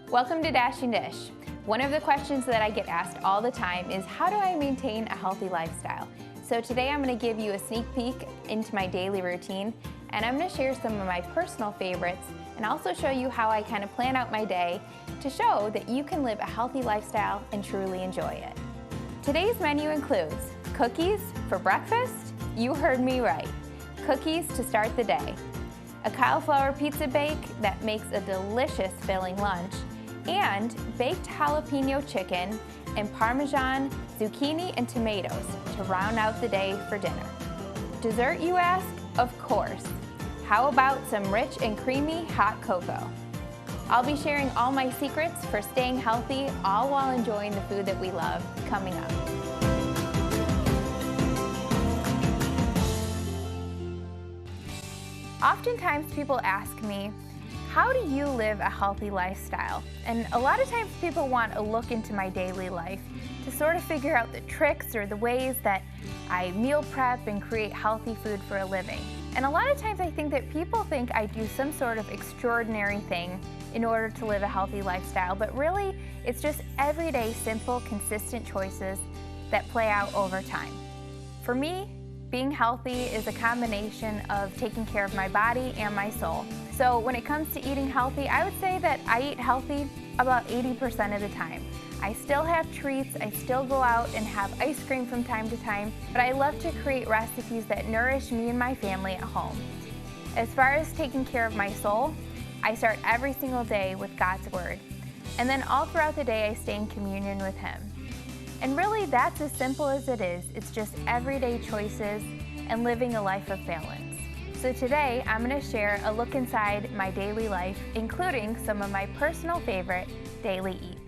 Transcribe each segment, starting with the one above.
Welcome to Dashing Dish. One of the questions that I get asked all the time is, how do I maintain a healthy lifestyle? So today I'm going to give you a sneak peek into my daily routine, and I'm going to share some of my personal favorites and also show you how I kind of plan out my day to show that you can live a healthy lifestyle and truly enjoy it. Today's menu includes cookies for breakfast. You heard me right. Cookies to start the day. A cauliflower pizza bake that makes a delicious filling lunch, and baked jalapeno chicken and Parmesan, zucchini, and tomatoes to round out the day for dinner. Dessert, you ask? Of course. How about some rich and creamy hot cocoa? I'll be sharing all my secrets for staying healthy, all while enjoying the food that we love, coming up. Oftentimes people ask me, how do you live a healthy lifestyle? And a lot of times people want a look into my daily life to sort of figure out the tricks or the ways that I meal prep and create healthy food for a living. And a lot of times I think that people think I do some sort of extraordinary thing in order to live a healthy lifestyle, but really it's just everyday, simple, consistent choices that play out over time. For me, being healthy is a combination of taking care of my body and my soul. So when it comes to eating healthy, I would say that I eat healthy about 80% of the time. I still have treats, I still go out and have ice cream from time to time, but I love to create recipes that nourish me and my family at home. As far as taking care of my soul, I start every single day with God's Word. And then all throughout the day, I stay in communion with Him. And really, that's as simple as it is. It's just everyday choices and living a life of balance. So today, I'm going to share a look inside my daily life, including some of my personal favorite daily eats.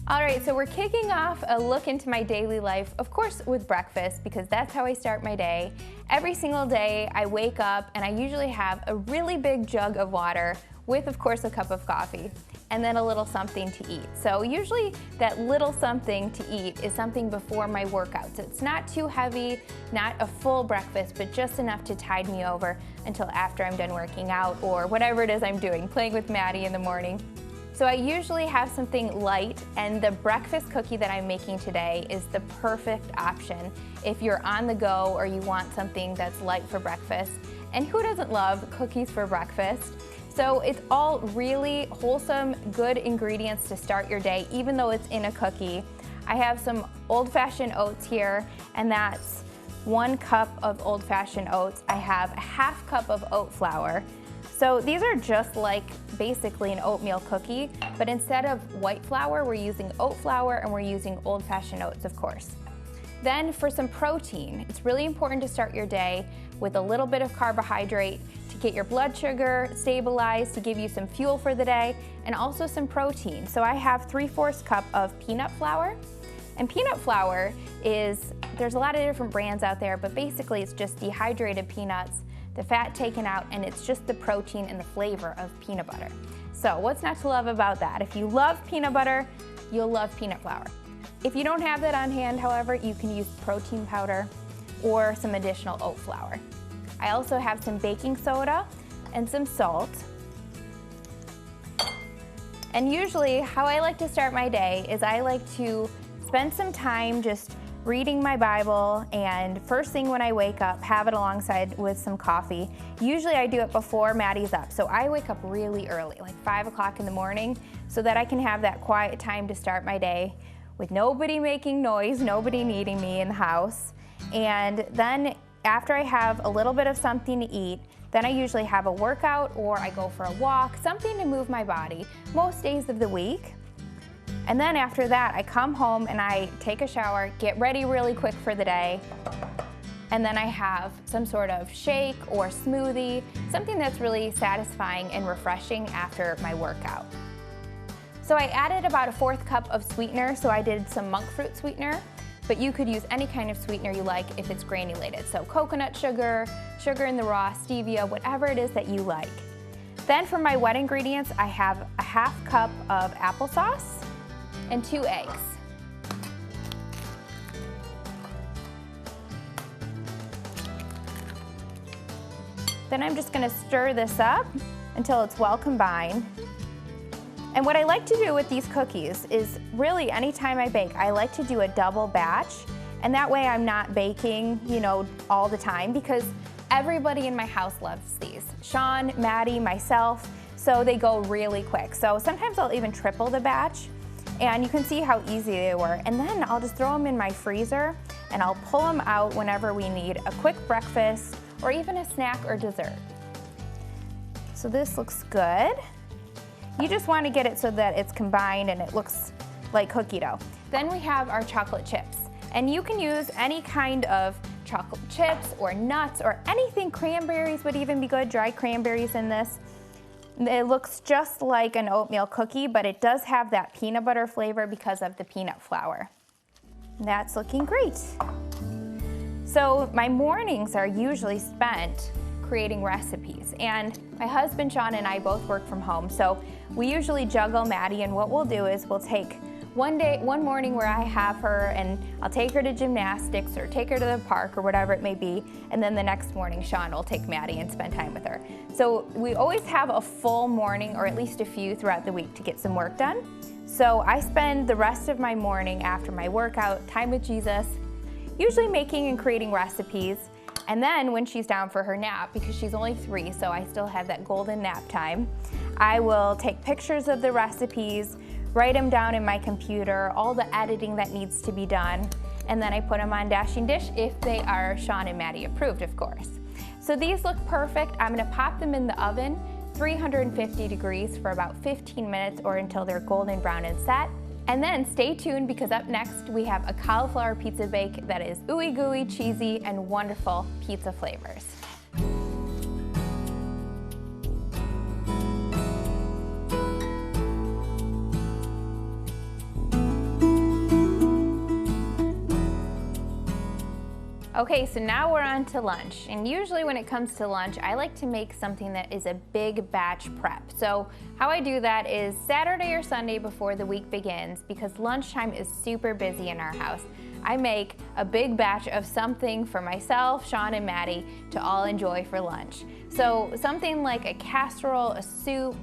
All right, so we're kicking off a look into my daily life, of course with breakfast, because that's how I start my day. Every single day I wake up and I usually have a really big jug of water with, of course, a cup of coffee and then a little something to eat. So usually that little something to eat is something before my workouts. It's not too heavy, not a full breakfast, but just enough to tide me over until after I'm done working out or whatever it is I'm doing, playing with Maddie in the morning. So I usually have something light, and the breakfast cookie that I'm making today is the perfect option if you're on the go or you want something that's light for breakfast. And who doesn't love cookies for breakfast? So it's all really wholesome, good ingredients to start your day, even though it's in a cookie. I have some old-fashioned oats here, and that's 1 cup of old-fashioned oats. I have a half cup of oat flour. So these are just like basically an oatmeal cookie, but instead of white flour, we're using oat flour and we're using old-fashioned oats, of course. Then for some protein, it's really important to start your day with a little bit of carbohydrate to get your blood sugar stabilized, to give you some fuel for the day, and also some protein. So I have 3/4 cup of peanut flour. And peanut flour is, there's a lot of different brands out there, but basically it's just dehydrated peanuts, the fat taken out, and it's just the protein and the flavor of peanut butter. So what's not to love about that? If you love peanut butter, you'll love peanut flour. If you don't have that on hand, however, you can use protein powder or some additional oat flour. I also have some baking soda and some salt. And usually how I like to start my day is I like to spend some time just reading my Bible, and first thing when I wake up, have it alongside with some coffee. Usually I do it before Maddie's up, so I wake up really early, like 5 o'clock in the morning, so that I can have that quiet time to start my day with nobody making noise, nobody needing me in the house. And then after I have a little bit of something to eat, then I usually have a workout or I go for a walk, something to move my body most days of the week. And then after that, I come home and I take a shower, get ready really quick for the day, and then I have some sort of shake or smoothie, something that's really satisfying and refreshing after my workout. So I added about a 1/4 cup of sweetener, so I did some monk fruit sweetener, but you could use any kind of sweetener you like if it's granulated. So coconut sugar, sugar in the raw, stevia, whatever it is that you like. Then for my wet ingredients, I have a 1/2 cup of applesauce and 2 eggs. Then I'm just gonna stir this up until it's well combined. And what I like to do with these cookies is really anytime I bake, I like to do a double batch. And that way I'm not baking, all the time, because everybody in my house loves these. Sean, Maddie, myself, so they go really quick. So sometimes I'll even triple the batch, and you can see how easy they were. And then I'll just throw them in my freezer, and I'll pull them out whenever we need a quick breakfast or even a snack or dessert. So this looks good. You just want to get it so that it's combined and it looks like cookie dough. Then we have our chocolate chips. And you can use any kind of chocolate chips or nuts or anything. Cranberries would even be good, dried cranberries in this. It looks just like an oatmeal cookie, but it does have that peanut butter flavor because of the peanut flour. That's looking great. So my mornings are usually spent creating recipes, and my husband Sean and I both work from home, so we usually juggle Maddie, and what we'll do is we'll take one morning where I have her and I'll take her to gymnastics or take her to the park or whatever it may be, and then the next morning Sean will take Maddie and spend time with her. So we always have a full morning, or at least a few throughout the week, to get some work done. So I spend the rest of my morning after my workout, time with Jesus, usually making and creating recipes. And then when she's down for her nap, because she's only 3, so I still have that golden nap time, I will take pictures of the recipes, write them down in my computer, all the editing that needs to be done, and then I put them on Dashing Dish if they are Sean and Maddie approved, of course. So these look perfect. I'm gonna pop them in the oven, 350 degrees for about 15 minutes or until they're golden brown and set. And then stay tuned, because up next we have a cauliflower pizza bake that is ooey gooey, cheesy, and wonderful pizza flavors. Okay, so now we're on to lunch. And usually when it comes to lunch, I like to make something that is a big batch prep. So how I do that is Saturday or Sunday before the week begins, because lunchtime is super busy in our house. I make a big batch of something for myself, Sean, and Maddie to all enjoy for lunch. So something like a casserole, a soup,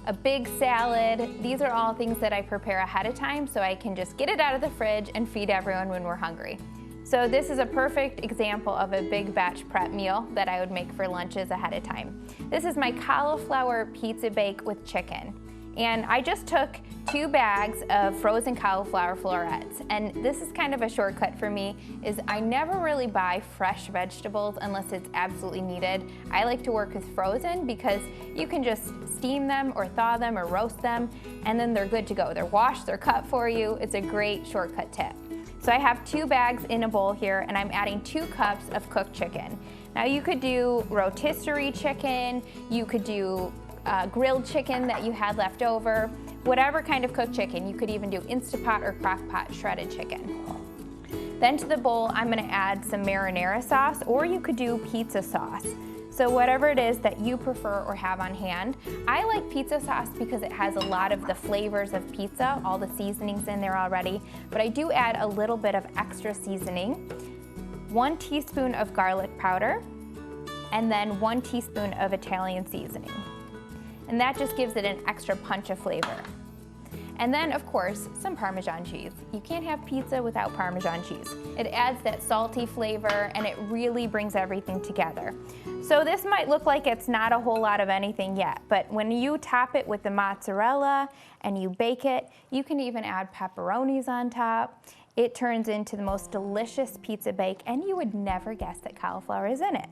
a big salad, these are all things that I prepare ahead of time so I can just get it out of the fridge and feed everyone when we're hungry. So this is a perfect example of a big batch prep meal that I would make for lunches ahead of time. This is my cauliflower pizza bake with chicken. And I just took 2 bags of frozen cauliflower florets. And this is kind of a shortcut for me, is I never really buy fresh vegetables unless it's absolutely needed. I like to work with frozen because you can just steam them or thaw them or roast them, and then they're good to go. They're washed, they're cut for you. It's a great shortcut tip. So I have 2 bags in a bowl here, and I'm adding 2 cups of cooked chicken. Now you could do rotisserie chicken, you could do grilled chicken that you had left over, whatever kind of cooked chicken. You could even do Instapot or Crock-Pot shredded chicken. Then to the bowl, I'm gonna add some marinara sauce, or you could do pizza sauce. So whatever it is that you prefer or have on hand. I like pizza sauce because it has a lot of the flavors of pizza, all the seasonings in there already, but I do add a little bit of extra seasoning, 1 teaspoon of garlic powder, and then 1 teaspoon of Italian seasoning. And that just gives it an extra punch of flavor. And then, of course, some Parmesan cheese. You can't have pizza without Parmesan cheese. It adds that salty flavor, and it really brings everything together. So this might look like it's not a whole lot of anything yet, but when you top it with the mozzarella and you bake it, you can even add pepperonis on top. It turns into the most delicious pizza bake, and you would never guess that cauliflower is in it.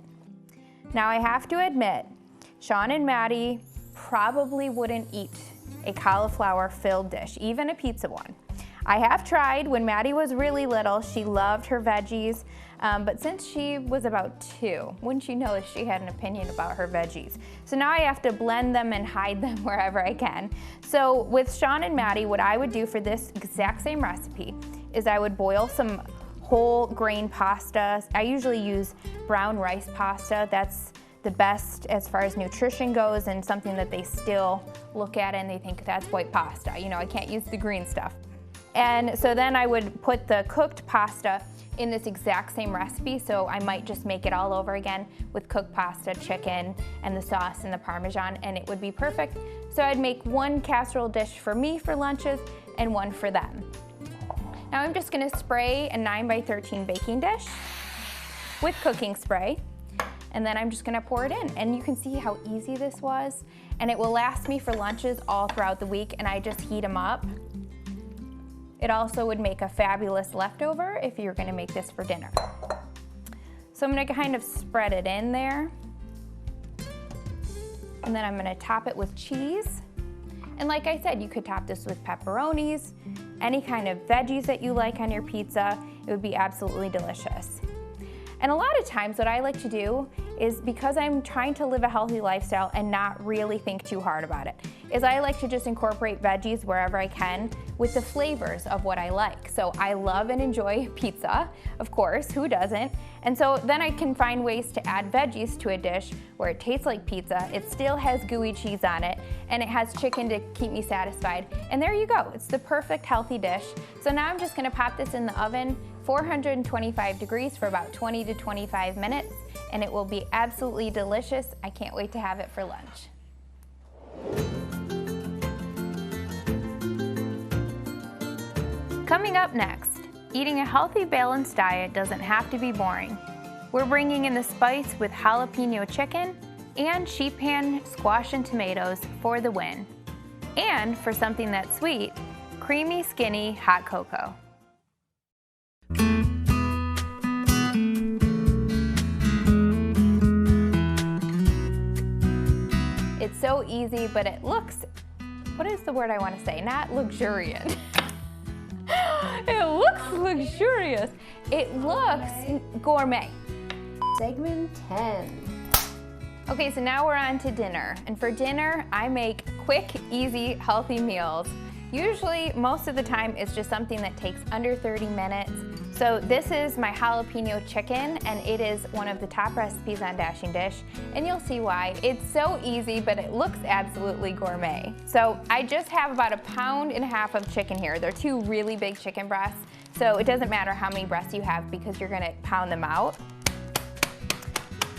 Now I have to admit, Sean and Maddie probably wouldn't eat a cauliflower filled dish, even a pizza one. I have tried. When Maddie was really little, she loved her veggies, but since she was about 2, wouldn't you know if she had an opinion about her veggies? So now I have to blend them and hide them wherever I can. So with Sean and Maddie, what I would do for this exact same recipe is I would boil some whole grain pasta. I usually use brown rice pasta. That's the best as far as nutrition goes, and something that they still look at and they think that's white pasta. You know, I can't use the green stuff. And so then I would put the cooked pasta in this exact same recipe, so I might just make it all over again with cooked pasta, chicken, and the sauce and the Parmesan, and it would be perfect. So I'd make one casserole dish for me for lunches and one for them. Now I'm just gonna spray a 9x13 baking dish with cooking spray, and then I'm just gonna pour it in. And you can see how easy this was, and it will last me for lunches all throughout the week, and I just heat them up. It also would make a fabulous leftover if you're gonna make this for dinner. So I'm gonna kind of spread it in there. And then I'm gonna top it with cheese. And like I said, you could top this with pepperonis, any kind of veggies that you like on your pizza. It would be absolutely delicious. And a lot of times what I like to do is, because I'm trying to live a healthy lifestyle and not really think too hard about it, is I like to just incorporate veggies wherever I can with the flavors of what I like. So I love and enjoy pizza, of course, who doesn't? And so then I can find ways to add veggies to a dish where it tastes like pizza, it still has gooey cheese on it, and it has chicken to keep me satisfied. And there you go, it's the perfect healthy dish. So now I'm just gonna pop this in the oven, 425 degrees for about 20 to 25 minutes, and it will be absolutely delicious. I can't wait to have it for lunch. Coming up next, eating a healthy, balanced diet doesn't have to be boring. We're bringing in the spice with jalapeno chicken and sheet pan squash and tomatoes for the win. And for something that's sweet, creamy, skinny hot cocoa. It's so easy, but it looks, what is the word I want to say? Not luxuriant. It looks luxurious. It looks gourmet. Segment 10. Okay, so now we're on to dinner. And for dinner, I make quick, easy, healthy meals. Usually, most of the time, it's just something that takes under 30 minutes. So this is my jalapeno chicken, and it is one of the top recipes on Dashing Dish, and you'll see why. It's so easy, but it looks absolutely gourmet. So I just have about 1.5 pounds of chicken here. They're 2 really big chicken breasts, so it doesn't matter how many breasts you have because you're gonna pound them out.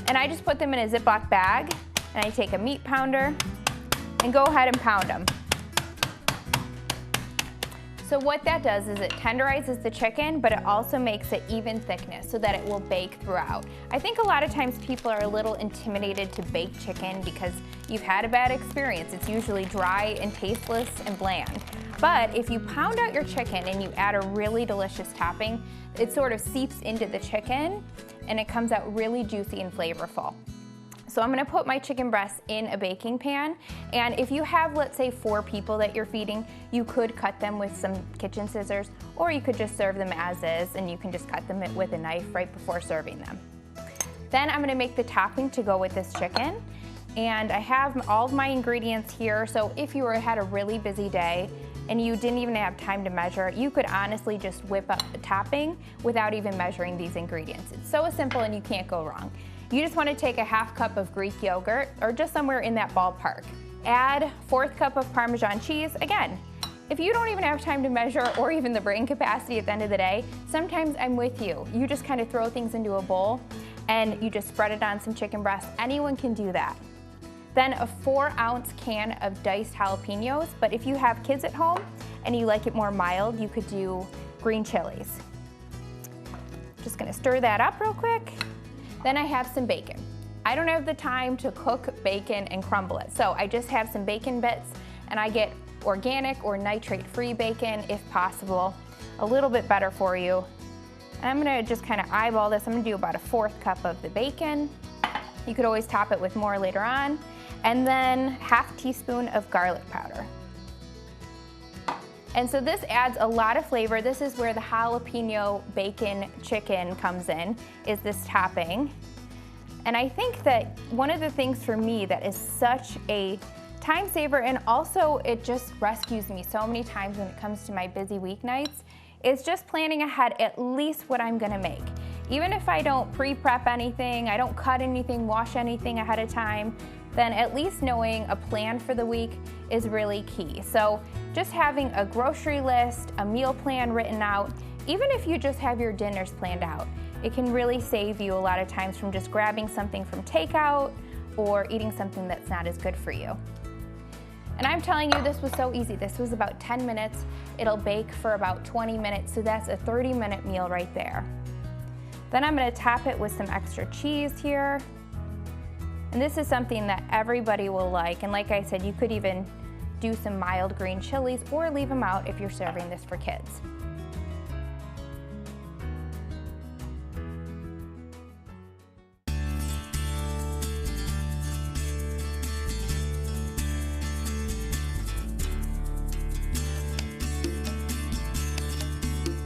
And I just put them in a Ziploc bag, and I take a meat pounder and go ahead and pound them. So what that does is it tenderizes the chicken, but it also makes it even thickness so that it will bake throughout. I think a lot of times people are a little intimidated to bake chicken because you've had a bad experience. It's usually dry and tasteless and bland. But if you pound out your chicken and you add a really delicious topping, it sort of seeps into the chicken and it comes out really juicy and flavorful. So I'm gonna put my chicken breasts in a baking pan, and if you have, let's say, 4 people that you're feeding, you could cut them with some kitchen scissors, or you could just serve them as is, and you can just cut them with a knife right before serving them. Then I'm gonna make the topping to go with this chicken, and I have all of my ingredients here, so if you had a really busy day and you didn't even have time to measure, you could honestly just whip up the topping without even measuring these ingredients. It's so simple and you can't go wrong. You just want to take a 1/2 cup of Greek yogurt, or just somewhere in that ballpark. Add 1/4 cup of Parmesan cheese. Again, if you don't even have time to measure or even the brain capacity at the end of the day, sometimes I'm with you. You just kind of throw things into a bowl and you just spread it on some chicken breast. Anyone can do that. Then a 4-ounce can of diced jalapenos, but if you have kids at home and you like it more mild, you could do green chilies. Just gonna stir that up real quick. Then I have some bacon. I don't have the time to cook bacon and crumble it, so I just have some bacon bits, and I get organic or nitrate-free bacon if possible, a little bit better for you. And I'm gonna just kind of eyeball this. I'm gonna do about a 1/4 cup of the bacon. You could always top it with more later on. And then 1/2 teaspoon of garlic powder. And so this adds a lot of flavor. This is where the jalapeno bacon chicken comes in, is this topping. And I think that one of the things for me that is such a time saver, and also it just rescues me so many times when it comes to my busy weeknights, is just planning ahead at least what I'm gonna make. Even if I don't pre-prep anything, I don't cut anything, wash anything ahead of time, then at least knowing a plan for the week is really key. So Just having a grocery list, a meal plan written out, even if you just have your dinners planned out, it can really save you a lot of times from just grabbing something from takeout or eating something that's not as good for you. And I'm telling you, this was so easy. This was about 10 minutes. It'll bake for about 20 minutes, so that's a 30-minute meal right there. Then I'm gonna top it with some extra cheese here. And this is something that everybody will like. And like I said, you could even do some mild green chilies or leave them out if you're serving this for kids.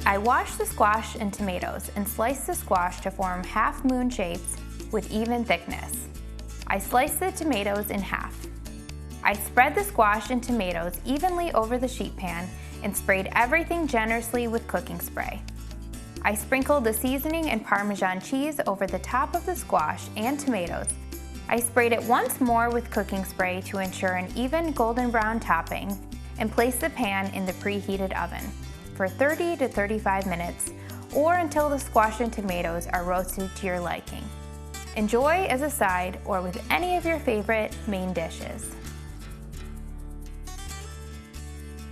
I wash the squash and tomatoes and slice the squash to form half-moon shapes with even thickness. I slice the tomatoes in half. I spread the squash and tomatoes evenly over the sheet pan and sprayed everything generously with cooking spray. I sprinkled the seasoning and Parmesan cheese over the top of the squash and tomatoes. I sprayed it once more with cooking spray to ensure an even golden brown topping and placed the pan in the preheated oven for 30 to 35 minutes or until the squash and tomatoes are roasted to your liking. Enjoy as a side or with any of your favorite main dishes.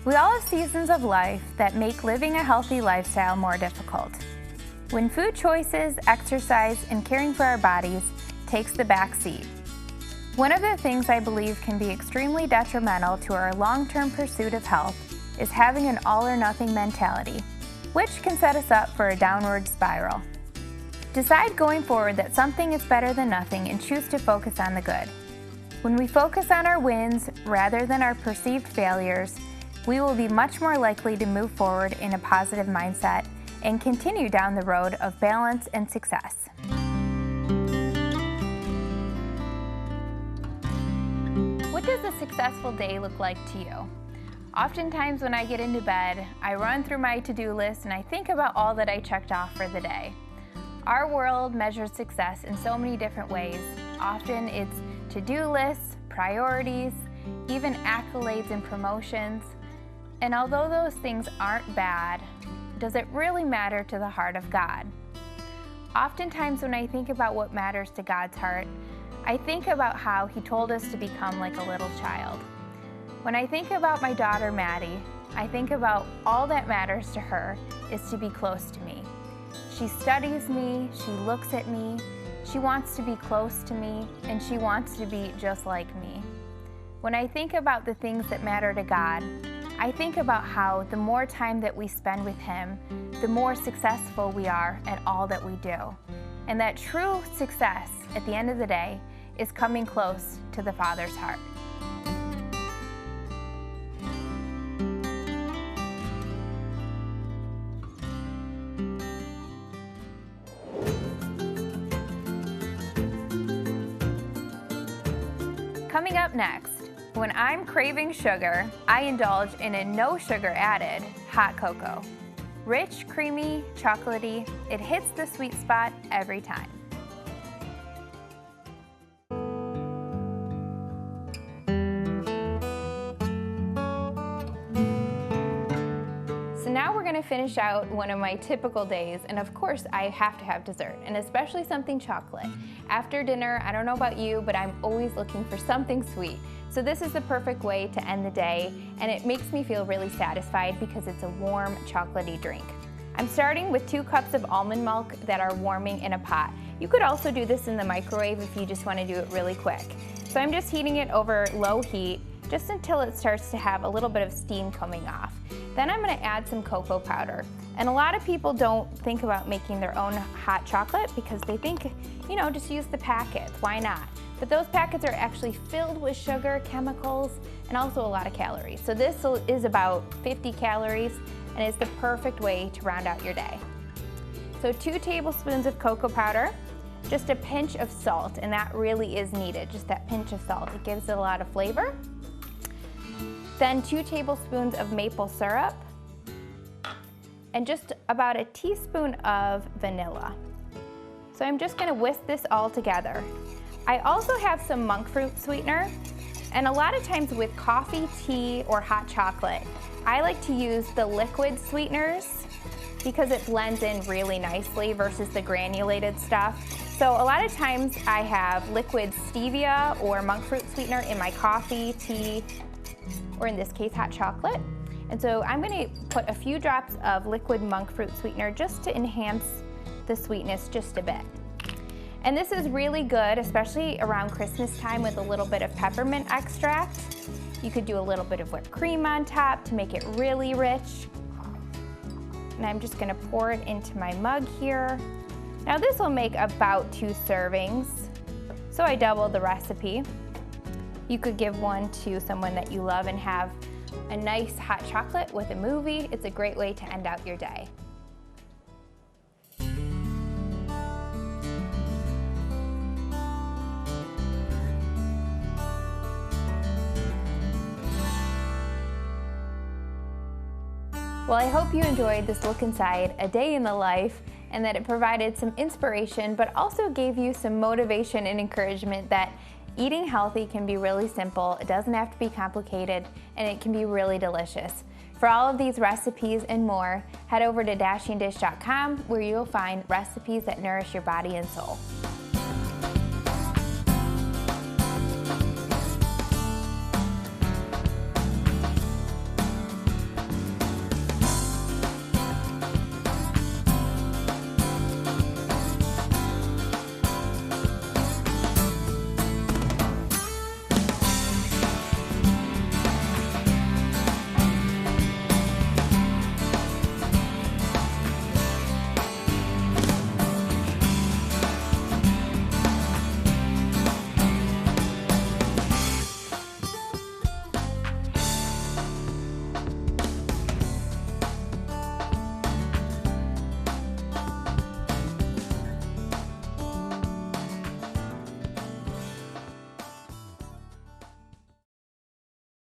We all have seasons of life that make living a healthy lifestyle more difficult. When food choices, exercise, and caring for our bodies takes the back seat. One of the things I believe can be extremely detrimental to our long-term pursuit of health is having an all-or-nothing mentality, which can set us up for a downward spiral. Decide going forward that something is better than nothing and choose to focus on the good. When we focus on our wins rather than our perceived failures, we will be much more likely to move forward in a positive mindset and continue down the road of balance and success. What does a successful day look like to you? Oftentimes when I get into bed, I run through my to-do list and I think about all that I checked off for the day. Our world measures success in so many different ways. Often it's to-do lists, priorities, even accolades and promotions. And although those things aren't bad, does it really matter to the heart of God? Oftentimes when I think about what matters to God's heart, I think about how He told us to become like a little child. When I think about my daughter Maddie, I think about all that matters to her is to be close to me. She studies me, she looks at me, she wants to be close to me, and she wants to be just like me. When I think about the things that matter to God, I think about how the more time that we spend with Him, the more successful we are at all that we do. And that true success, at the end of the day, is coming close to the Father's heart. Coming up next, when I'm craving sugar, I indulge in a no sugar added hot cocoa. Rich, creamy, chocolatey, it hits the sweet spot every time. So now we're going to finish out one of my typical days, and of course I have to have dessert, and especially something chocolate. After dinner, I don't know about you, but I'm always looking for something sweet. So this is the perfect way to end the day, and it makes me feel really satisfied because it's a warm, chocolatey drink. I'm starting with 2 cups of almond milk that are warming in a pot. You could also do this in the microwave if you just want to do it really quick. So I'm just heating it over low heat just until it starts to have a little bit of steam coming off. Then I'm going to add some cocoa powder. And a lot of people don't think about making their own hot chocolate because they think, you know, just use the packets. Why not? But those packets are actually filled with sugar, chemicals, and also a lot of calories. So this is about 50 calories and is the perfect way to round out your day. So 2 tablespoons of cocoa powder, just a pinch of salt, and that really is needed, just that pinch of salt. It gives it a lot of flavor. Then 2 tablespoons of maple syrup, and just about a teaspoon of vanilla. So I'm just gonna whisk this all together. I also have some monk fruit sweetener, And a lot of times with coffee, tea, or hot chocolate, I like to use the liquid sweeteners because it blends in really nicely versus the granulated stuff. So a lot of times I have liquid stevia or monk fruit sweetener in my coffee, tea, or in this case, hot chocolate. And so I'm gonna put a few drops of liquid monk fruit sweetener just to enhance the sweetness just a bit. And this is really good, especially around Christmas time with a little bit of peppermint extract. You could do a little bit of whipped cream on top to make it really rich. And I'm just gonna pour it into my mug here. Now this will make about 2 servings, so I doubled the recipe. You could give one to someone that you love and have a nice hot chocolate with a movie. It's a great way to end out your day. Well, I hope you enjoyed this look inside a day in the life and that it provided some inspiration, but also gave you some motivation and encouragement that eating healthy can be really simple. It doesn't have to be complicated, and it can be really delicious. For all of these recipes and more, head over to dashingdish.com where you'll find recipes that nourish your body and soul.